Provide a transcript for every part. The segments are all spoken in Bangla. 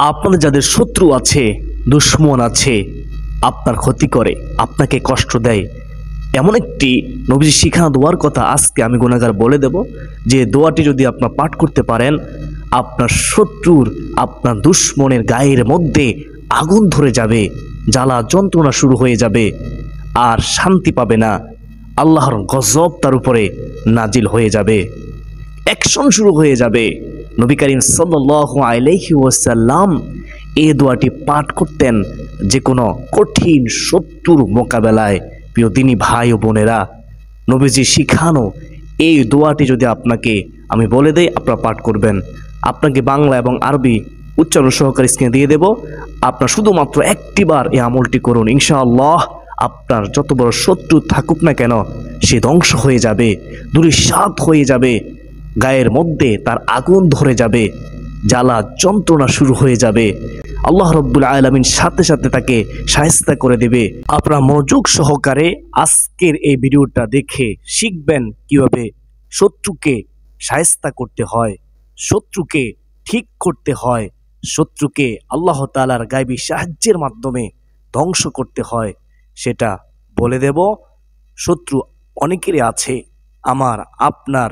আপনাদের যাদের শত্রু আছে, দুশ্মন আছে, আপনার ক্ষতি করে, আপনাকে কষ্ট দেয়, এমন একটি নবীজি শিখানো দোয়ার কথা আজকে আমি গুনাহগার বলে দেব, যে দোয়াটি যদি আপনার পাঠ করতে পারেন, আপনার শত্রুর, আপনার দুশ্মনের গায়ের মধ্যে আগুন ধরে যাবে, জ্বালা যন্ত্রণা শুরু হয়ে যাবে, আর শান্তি পাবে না, আল্লাহর গজব তার উপরে নাজিল হয়ে যাবে, অ্যাকশন শুরু হয়ে যাবে। নবী করিম সাল্লাল্লাহু আলাইহি ওয়াসাল্লাম এই দোয়াটি পাঠ করতেন যে কোনো কঠিন শত্রুর মোকাবেলায়। প্রিয় দিনী ভাই ও বোনেরা, নবীজি শিখানো এই দোয়াটি যদি আপনাকে আমি বলে দেই, আপনারা পাঠ করবেন। আপনাকে বাংলা এবং আরবি উচ্চারণ সহকারে স্ক্রিনে দিয়ে দেব। আপনার শুধুমাত্র একটিবার এই আমলটি করুন, ইনশাআল্লাহ আপনার যত বড় শত্রু থাকুক না কেন সে ধ্বংস হয়ে যাবে, ধূলিসাৎ হয়ে যাবে, গায়ের মধ্যে তার আগুন ধরে যাবে, জ্বালা যন্ত্রণা শুরু হয়ে যাবে। আল্লাহ রাব্বুল আলামিন সাথে সাথে তাকে শায়েস্তা করে দেবে। আপনারা মনোযোগ সহকারে আজকের এই ভিডিওটা দেখে শিখবেন কিভাবে শত্রুকে শায়েস্তা করতে হয়, শত্রুকে ঠিক করতে হয়, শত্রুকে আল্লাহ তাআলার গায়বী সাহায্যের মাধ্যমে ধ্বংস করতে হয়, সেটা বলে দেব। শত্রু অনেকেরই আছে, আমার আপনার,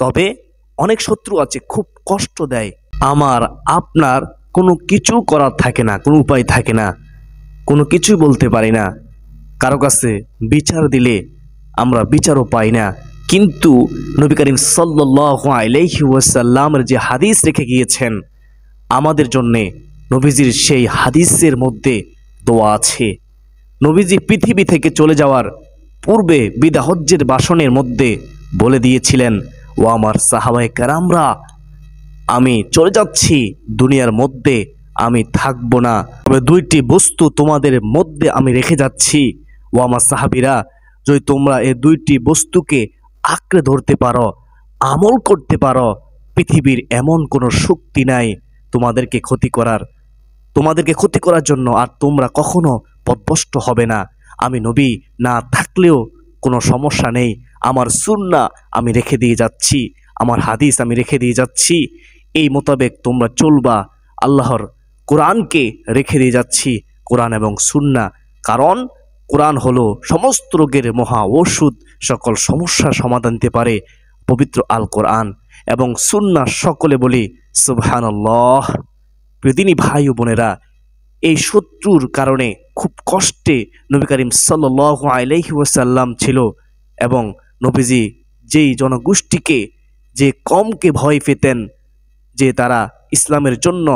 তবে অনেক শত্রু আছে খুব কষ্ট দেয়, আমার আপনার কোনো কিছু করার থাকে না, কোনো উপায় থাকে না, কোনো কিছুই বলতে পারি না, কারো কাছে বিচার দিলে আমরা বিচারও পাই না। কিন্তু নবী করিম সাল্লাল্লাহু আলাইহি ওয়াসাল্লামের যে হাদিস রেখে গিয়েছেন আমাদের জন্যে, নবীজির সেই হাদিসের মধ্যে দোয়া আছে। নবীজি পৃথিবী থেকে চলে যাওয়ার পূর্বে বিদা হজ্জের ভাষণের মধ্যে বলে দিয়েছিলেন, ও আমার সাহাবায়ে কেরামরা, আমি চলে যাচ্ছি দুনিয়ার মধ্যে, আমি থাকবো না, তবে দুইটি বস্তু তোমাদের মধ্যে আমি রেখে যাচ্ছি। ও আমার সাহাবীরা, যদি তোমরা এই দুইটি বস্তুকে আঁকড়ে ধরতে পারো, আমল করতে পারো, পৃথিবীর এমন কোনো শক্তি নাই তোমাদেরকে ক্ষতি করার জন্য, আর তোমরা কখনো পথভ্রষ্ট হবে না। আমি নবী না থাকলেও কোনো সমস্যা নেই, আমার সুন্নাহ আমি রেখে দিয়ে যাচ্ছি, আমার হাদিস আমি রেখে দিয়ে যাচ্ছি, এই মোতাবেক তোমরা চলবা। আল্লাহর কোরআনকে রেখে দিয়ে যাচ্ছি, কোরআন এবং সুন্নাহ, কারণ কোরআন হলো সমস্ত রোগের মহা ওষুধ, সকল সমস্যার সমাধান দিতে পারে পবিত্র আল কোরআন এবং সুন্নাহ। সকলে বলি সুবহানাল্লাহ। প্রিয়দিনী ভাই ও বোনেরা, এই শত্রুর কারণে খুব কষ্টে নবী করিম সাল্লাল্লাহু আলাইহি ওয়াসাল্লাম ছিল, এবং নবীজি যেই জনগোষ্ঠীকে, যে কমকে ভয় পেতেন যে তারা ইসলামের জন্য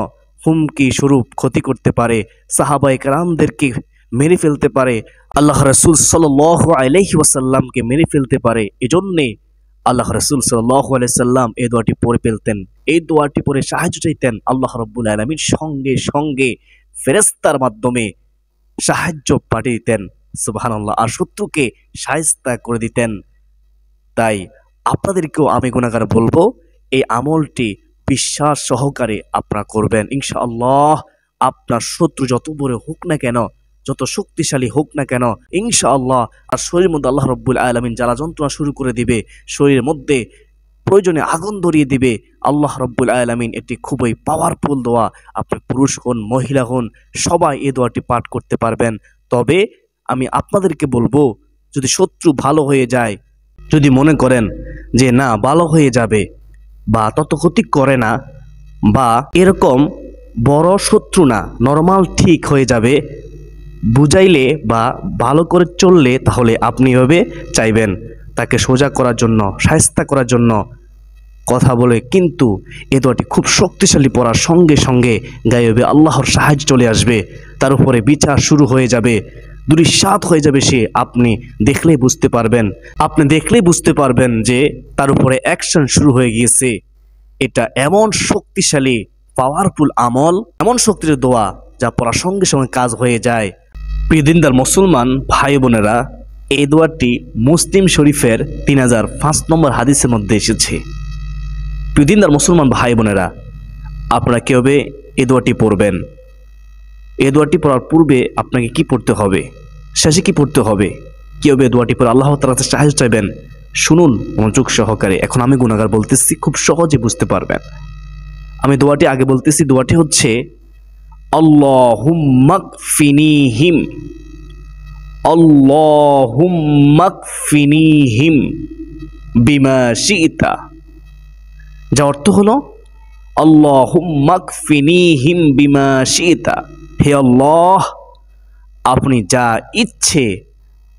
হুমকি স্বরূপ ক্ষতি করতে পারে, সাহাবায়ে কেরামদেরকে মেরে ফেলতে পারে, আল্লাহ রাসূল সাল্লাল্লাহু আলাইহি ওয়াসাল্লামকে মেরে ফেলতে পারে, এজন্যে আল্লাহ রাসূল সাল্লাল্লাহু আলাইহি সাল্লাম এই দোয়াটি পড়ে ফেলতেন, এই দোয়াটি পড়ে সাহায্য চাইতেন। আল্লাহ রাব্বুল আলামিন সঙ্গে সঙ্গে ফেরেশতার মাধ্যমে সাহায্য পাঠিয়ে দিতেন, সুবহানাল্লাহ, আর শত্রুকে শায়েস্তা করে দিতেন। তাই আপনাদেরকেও আমি গুনাহগার বলবো, এই আমলটি বিশ্বাস সহকারে আপনারা করবেন, ইনশাআল্লাহ। আপনার শত্রু যত বড় হোক না কেন, যত শক্তিশালী হোক না কেন, ইনশাআল্লাহ আর শরীরের মধ্যে আল্লাহ রাব্বুল আলামিন জ্বালা যন্ত্রণা শুরু করে দিবে, শরীরের মধ্যে প্রয়োজনে আগুন ধরিয়ে দিবে আল্লাহ রাব্বুল আলামিন। এটি খুবই পাওয়ারফুল দোয়া, আপনি পুরুষ হন মহিলা হন সবাই এই দোয়াটি পাঠ করতে পারবেন। তবে আমি আপনাদেরকে বলবো, যদি শত্রু ভালো হয়ে যায়, যদি মনে করেন যে না ভালো হয়ে যাবে বা তত ক্ষতি করে না, বা এরকম বড় শত্রু না, নরমাল ঠিক হয়ে যাবে, বুঝাইলে বা ভালো করে চললে, তাহলে আপনি এভাবে চাইবেন তাকে সোজা করার জন্য, শায়েস্তা করার জন্য কথা বলে। কিন্তু এ দোয়াটি খুব শক্তিশালী, পড়ার সঙ্গে সঙ্গে গায়েবে আল্লাহর সাহায্য চলে আসবে, তার উপরে বিচার শুরু হয়ে যাবে, দুরিশাত হয়ে যাবে সে। আপনি দেখলেই বুঝতে পারবেন যে তার উপরে অ্যাকশন শুরু হয়ে গিয়েছে। এটা এমন শক্তিশালী পাওয়ারফুল আমল, এমন শক্তির দোয়া যা পড়ার সঙ্গে সঙ্গে কাজ হয়ে যায়। প্রিয় দিনদার মুসলমান ভাই বোনেরা, এই দোয়াটি মুসলিম শরীফের 3005 নম্বর হাদিসের মধ্যে এসেছে। প্রিয় দিনদার মুসলমান ভাই বোনেরা, আপনারা কিভাবে এই দোয়াটি পড়বেন? এই দোয়াটি পড়ার পূর্বে আপনাকে কি পড়তে হবে, শেষে কি পড়তে হবে, কিভাবে দোয়াটি পড়ে আল্লাহ তাআলার কাছে সাহায্য চাইবেন, শুনুন মনোযোগ সহকারে। এখন আমি গুনাহগার বলতেছি, খুব সহজে বুঝতে পারবেন। আমি দোয়াটি আগে বলতেছি। দোয়াটি হচ্ছে, আল্লাহুম্মা কফিনিহিম, আল্লাহুম্মা কফিনিহিম বিমা শি'তা। যা অর্থ হলো আল্লাহুম্মা কফিনিহিম বিমা শি'তা, হে আল্লাহ আপনি যা ইচ্ছে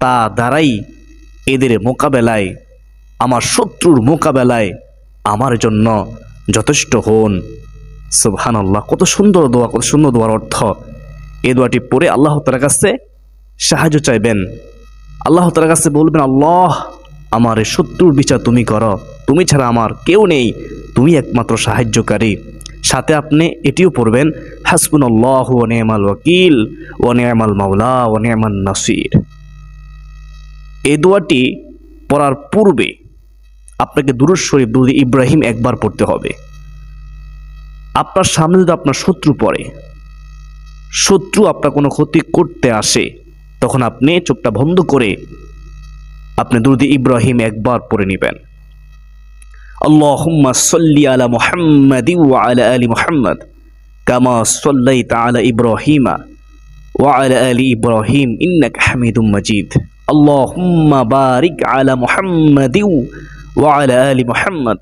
তা দ্বারাই এদের মোকাবেলায়, আমার শত্রুর মোকাবেলায় আমার জন্য যথেষ্ট হন। সুবহানাল্লাহ, কত সুন্দর দোয়া, কত সুন্দর দোয়ার অর্থ। এই দোয়াটি পড়ে আল্লাহ তাআলার কাছে সাহায্য চাইবেন। আল্লাহ তাআলার কাছে বলবেন, আল্লাহ আমার এই শত্রুর বিচার তুমি করো, তুমি ছাড়া আমার কেউ নেই, তুমি একমাত্র সাহায্যকারী। সাথে আপনি এটিও পড়বেন, হাসবুনাল্লাহু ওয়া নি'মাল ওয়াকিল ওয়া নি'মাল মাওলা ওয়া নি'মান নাসির। এই দোয়াটি পড়ার পূর্বে আপনাকে দুরূদ শরীফ, দুরূদ ইব্রাহিম একবার পড়তে হবে। আপনার সামনে যদি আপনার শত্রু পড়ে, শত্রু আপনার কোনো ক্ষতি করতে আসে, তখন আপনি চোখটা বন্ধ করে আপনি দুরূদ ইব্রাহিম একবার পড়ে নেবেন। আল্লাহুম্মা সাল্লি আলা মুহাম্মাদি ওয়া আলা আলি মুহাম্মাদ কামা সাল্লাইতা আলা ইব্রাহিমা ওয়া আলা আলি ইব্রাহিম ইন্নাকা হামিদুম মাজিদ। আল্লাহুম্মা বারিক আলা মুহাম্মাদি ওয়া আলা আলি মুহাম্মাদ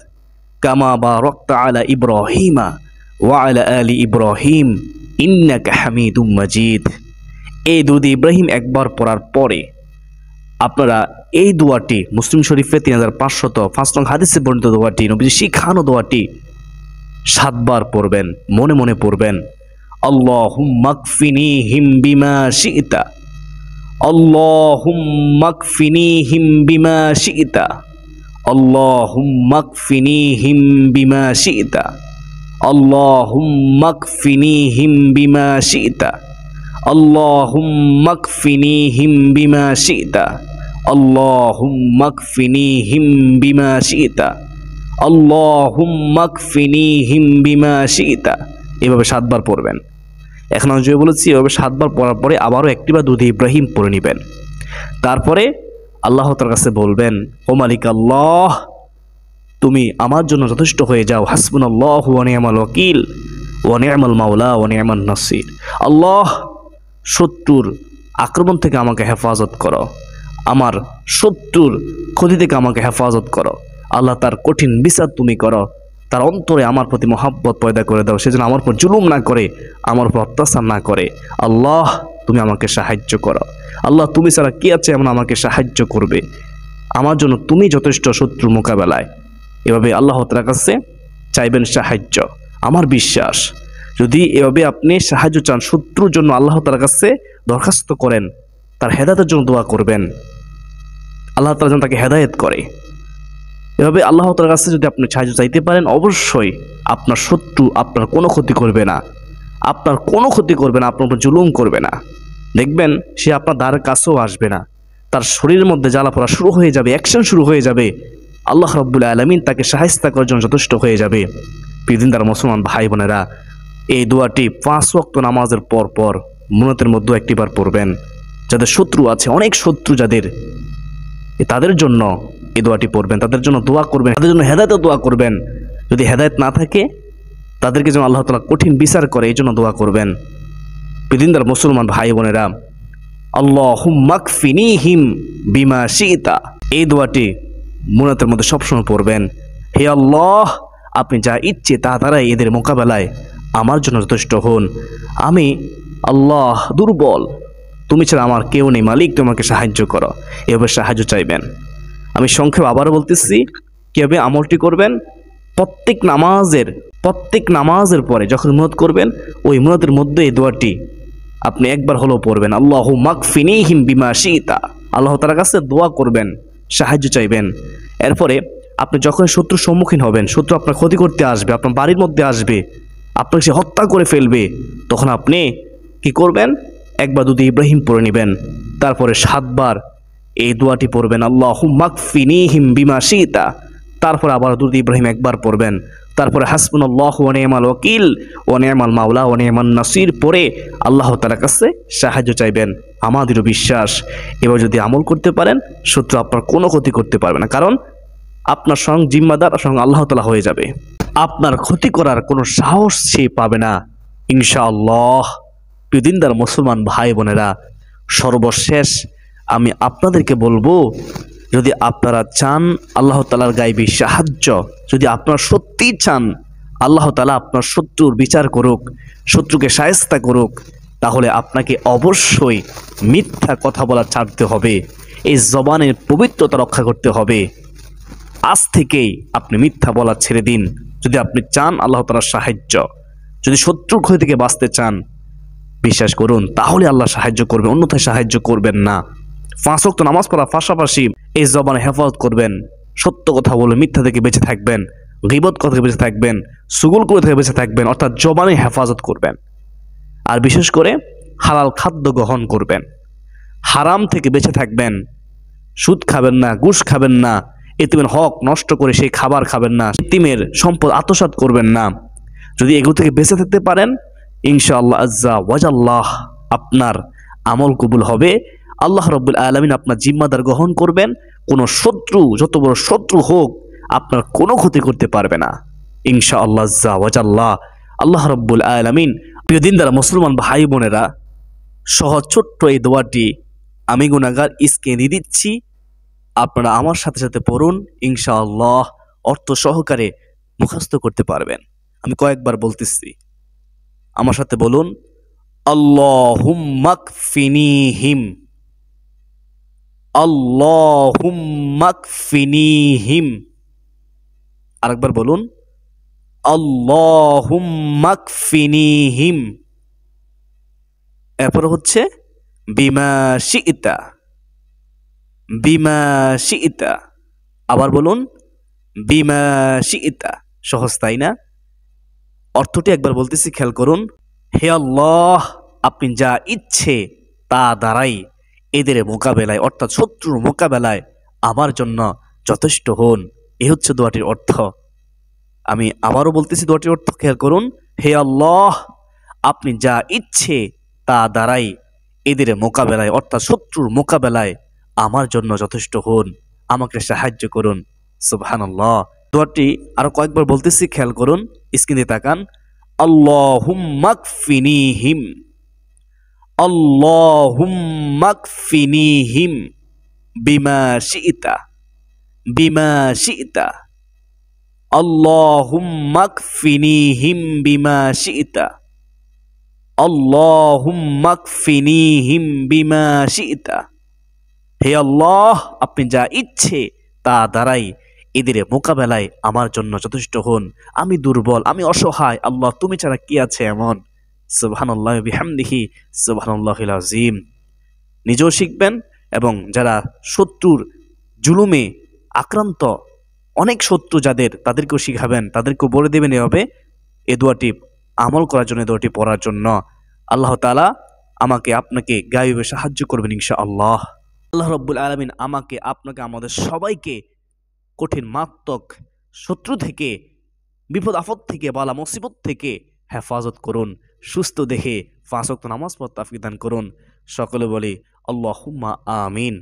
কামা বারাকতা আলা ইব্রাহিমা ওয়া আলা আলি ইব্রাহিম ইন্নাকা হামিদুম মাজিদ। এই দুরূদ ইব্রাহিম একবার পড়ার পরে আপনারা এই দোয়াটি মুসলিম শরীফে 3505 নং হাদিসে বর্ণিত দোয়াটি, নবীজি শিখানো দোয়াটি 7 বার পড়বেন, মনে মনে পড়বেন। আল্লাহুম্মা কফিনিহিম বিমা শি'তা, আল্লাহুম্মা কফিনিহিম বিমা শি'তা, আল্লাহুম্মা কফিনিহিম বিমা শি'তা, আল্লাহুম্মা কফিনিহিম বিমা শি'তা, আল্লাহুম্মা কফিনিহিম বিমা শি'তা, আল্লাহুম্মা কফিনিহিম বিমা শি'তা, আল্লাহুম্মা কফিনিহিম বিমা শি'তা। এভাবে 7 বার পড়বেন। এখন আমি যে বলেছি এভাবে 7 বার পড়ার পরে আবারও একটি বার দুরূদ ইব্রাহিম পড়ে নেবেন। তারপরে আল্লাহ তাআলার কাছে বলবেন, ও মালিক আল্লাহ তুমি আমার জন্য যথেষ্ট হয়ে যাও। হাসবুনাল্লাহু ওয়া নি'মাল ওয়াকিল ওয়া নি'মাল মাওলা ওয়া নি'মান নাসির। আল্লাহ শত্রুর আক্রমণ থেকে আমাকে হেফাজত করো, আমার শত্রুর ক্ষতি থেকে আমাকে হেফাজত করো। আল্লাহ তার কঠিন বিচার তুমি করো, তার অন্তরে আমার প্রতি মহাব্বত পয়দা করে দাও, সেজন্য আমার উপর জুলুম না করে, আমার উপর অত্যাচার না করে। আল্লাহ তুমি আমাকে সাহায্য করো। আল্লাহ তুমি ছাড়া কে আছে এমন আমাকে সাহায্য করবে, আমার জন্য তুমি যথেষ্ট শত্রু মোকাবেলায়। এভাবে আল্লাহ তাআলার কাছে চাইবেন সাহায্য। আমার বিশ্বাস যদি এভাবে আপনি সাহায্য চান, শত্রুর জন্য আল্লাহ তাআলার কাছে দরখাস্ত করেন, তার হেদায়েতের জন্য দোয়া করবেন, আল্লাহ তাআলা যেন তাকে হেদায়েত করে। এভাবে আল্লাহ তাআলার কাছে যদি আপনি সাহায্য চাইতে পারেন, অবশ্যই আপনার শত্রু আপনার কোনো ক্ষতি করবে না, আপনার কোনো ক্ষতি করবে না, আপনার উপর জুলুম করবে না। দেখবেন সে আপনার দ্বারের কাছেও আসবে না, তার শরীরের মধ্যে জ্বালা পোড়া শুরু হয়ে যাবে, অ্যাকশন শুরু হয়ে যাবে। আল্লাহ রাব্বুল আলামিন তাকে সাহায্য করার জন্য যথেষ্ট হয়ে যাবে। প্রিয়দিনদার মুসলমান ভাই বোনেরা, এই দোয়াটি 5 ওয়াক্ত নামাজের পর পর মুনাতের মধ্যে একটিবার পড়বেন। যাদের শত্রু আছে, অনেক শত্রু যাদের, তাদের জন্য এই দোয়াটি পড়বেন, তাদের জন্য দোয়া করবেন, তাদের জন্য হেদায়েতের দোয়া করবেন। যদি হেদায়েত না থাকে তাদেরকে যেন আল্লাহ তাআলা কঠিন বিচার করে, এই জন্য দোয়া করবেন। প্রিয়দিনদার মুসলমান ভাই বোনেরা, আল্লাহুম্মা কফিনিহিম বিমা শি'তা, এই দোয়াটি মুনাতের মধ্যে সবসময় পড়বেন। হে আল্লাহ আপনি যা ইচ্ছে তা দ্বারাই এদের মোকাবেলায় আমার জন্য যথেষ্ট হন। আমি আল্লাহ দুর্বল, তুমি ছাড়া আমার কেউ নেই, মালিক তুমি আমাকে সাহায্য করো। এভাবে সাহায্য চাইবেন। আমি সংক্ষেপে আবারও বলতেছি কীভাবে আমলটি করবেন। প্রত্যেক নামাজের পরে যখন মুনাত করবেন, ওই মুনাতের মধ্যে এই দোয়াটি আপনি একবার হলেও পড়বেন। আল্লাহুম্মা কফিনিহিম বিমা শি'তা, আল্লাহ তাআলার কাছে দোয়া করবেন, সাহায্য চাইবেন। এরপরে আপনি যখন শত্রুর সম্মুখীন হবেন, শত্রু আপনার ক্ষতি করতে আসবে, আপনার বাড়ির মধ্যে আসবে, আপনাকে সে হত্যা করে ফেলবে, তখন আপনি কি করবেন? একবার দুরূদ ইব্রাহিম পড়ে নেবেন, তারপরে 7 বার এই দোয়াটি পড়বেন, আল্লাহুম্মা কফিনিহিম বিমা শি'তা। তারপরে আবার দুরূদ ইব্রাহিম একবার পড়বেন, তারপরে হাসবুনাল্লাহু ওয়া নি'মাল ওয়াকিল ওয়া নি'মাল মাওলা ওয়া নি'মান নাসির পড়ে আল্লাহ তাআলার কাছে সাহায্য চাইবেন। আমাদেরও বিশ্বাস এবার যদি আমল করতে পারেন, শত্রু আপনার কোনো ক্ষতি করতে পারবে না, কারণ আপনার সঙ্গে জিম্মাদার সঙ্গে আল্লাহ তাআলা হয়ে যাবে। আপনার ক্ষতি করার কোনো সাহস সে পাবে না ইনশাআল্লাহ। প্রিয় দিনদার মুসলমান ভাই বোনেরা, সর্বশেষ আমি আপনাদেরকে বলবো, যদি আপনারা চান আল্লাহ তাআলার গায়বী সাহায্য, যদি আপনারা সত্যিই চান আল্লাহ তাআলা আপনার শত্রুর বিচার করুক, শত্রুকে শায়েস্তা করুক, তাহলে আপনাকে অবশ্যই মিথ্যা কথা বলা ছাড়তে হবে, এই জবানের পবিত্রতা রক্ষা করতে হবে। আজ থেকেই আপনি মিথ্যা বলা ছেড়ে দিন। যদি আপনি চান আল্লাহ তাআলার সাহায্য, যদি শত্রুর ক্ষতি থেকে বাঁচতে চান, বিশ্বাস করুন তাহলে আল্লাহ সাহায্য করবেন, অন্যথায় সাহায্য করবেন না। 5 ওয়াক্ত নামাজ পড়ার পাশাপাশি এই জবানে হেফাজত করবেন, সত্য কথা বলে মিথ্যা থেকে বেঁচে থাকবেন, গীবত কথা থেকে বেঁচে থাকবেন, সুগুলকুলো থেকে বেঁচে থাকবেন, অর্থাৎ জবানে হেফাজত করবেন। আর বিশেষ করে হালাল খাদ্য গ্রহণ করবেন, হারাম থেকে বেঁচে থাকবেন, সুদ খাবেন না, ঘুষ খাবেন না, এতিমের হক নষ্ট করে সেই খাবার খাবেন না, এতিমের সম্পদ আত্মসাৎ করবেন না। যদি এগুলো থেকে বেঁচে থাকতে পারেন, ইনশাআল্লাহ আজ্জা ওয়াজাল্লাহ আপনার আমল কবুল হবে। আল্লাহ রাব্বুল আলামিন আপনার জিম্মাদার গ্রহণ করবেন। কোনো শত্রু, যত বড় শত্রু হোক, আপনার কোনো ক্ষতি করতে পারবে না ইনশাআল্লাহ আজ্জা ওয়াজাল্লাহ। আল্লাহ রাব্বুল আলামিন। প্রিয় দিনদার মুসলমান ভাই বোনেরা, সহজ ছোট্ট এই দোয়াটি আমি গুনাহগার স্ক্রিনে দিয়ে দিচ্ছি, আপনারা আমার সাথে সাথে পড়ুন, ইনশাআল্লাহ অর্থ সহকারে মুখস্থ করতে পারবেন। আমি কয়েকবার বলতেছি, আমার সাথে বলুন, আল্লাহুম্মা কফিনিহিম, আল্লাহুম্মা কফিনিহিম। আরেকবার বলুন, আল্লাহুম্মা কফিনিহিম। এরপর হচ্ছে বিমা শিইতা, বিমা শিইতা। আবার বলুন, বিমা শিইতা। সহজ তাই না? অর্থটি একবার বলতেছি, খেয়াল করুন। হে আল্লাহ, আপনি যা ইচ্ছে তা দ্বারাই এদের মোকাবেলায়, অর্থাৎ শত্রুর মোকাবেলায় আমার জন্য যথেষ্ট হন। এ হচ্ছে দোয়াটির অর্থ। আমি আবারও বলতেছি দোয়াটির অর্থ, খেয়াল করুন। হে আল্লাহ, আপনি যা ইচ্ছে তা দ্বারাই এদের মোকাবেলায়, অর্থাৎ শত্রুর মোকাবেলায় আমার জন্য যথেষ্ট হন, আমাকে সাহায্য করুন। সুবহানাল্লাহ। দোয়াটি আরো কয়েকবার বলতেছি, খেয়াল করুন, স্ক্রিনে তাকান। আল্লাহুম্মা কফিনিহিম, আল্লাহুম্মা কফিনিহিম বিমা শিইতা, বিমা শিইতা, আল্লাহুম্মা কফিনিহিম বিমা শিইতা, আল্লাহুম্মা কফিনিহিম বিমা শিইতা। হে আল্লাহ, আপনি যা ইচ্ছে তা দ্বারাই এদের মোকাবেলায় আমার জন্য যথেষ্ট হন। আমি দুর্বল, আমি অসহায়, আল্লাহ তুমি ছাড়া কি আছে এমন। সুবহানাল্লাহ বিহামদিহি, সুবহানাল্লাহিল আযীম। নিজেও শিখবেন এবং যারা শত্রুর জুলুমে আক্রান্ত, অনেক শত্রু যাদের, তাদেরকেও শিখাবেন, তাদেরকেও বলে দেবেন এভাবে এ দোয়াটি আমল করার জন্য, এ দোয়াটি পড়ার জন্য। আল্লাহ তাআলা আমাকে আপনাকে গায়বে সাহায্য করবেন ইনশাআল্লাহ। আল্লাহ রাব্বুল আলামিন আমাকে, আপনাকে, আমাদের সবাইকে কঠিন মারাত্মক শত্রু থেকে, বিপদ আপদ থেকে, বালা মুসিবত থেকে হেফাজত করুন। সুস্থ দেখে 5 ওয়াক্ত নামাজ পড়তে তৌফিক দান করুন। সকলে বলি আল্লাহুম্মা আমিন।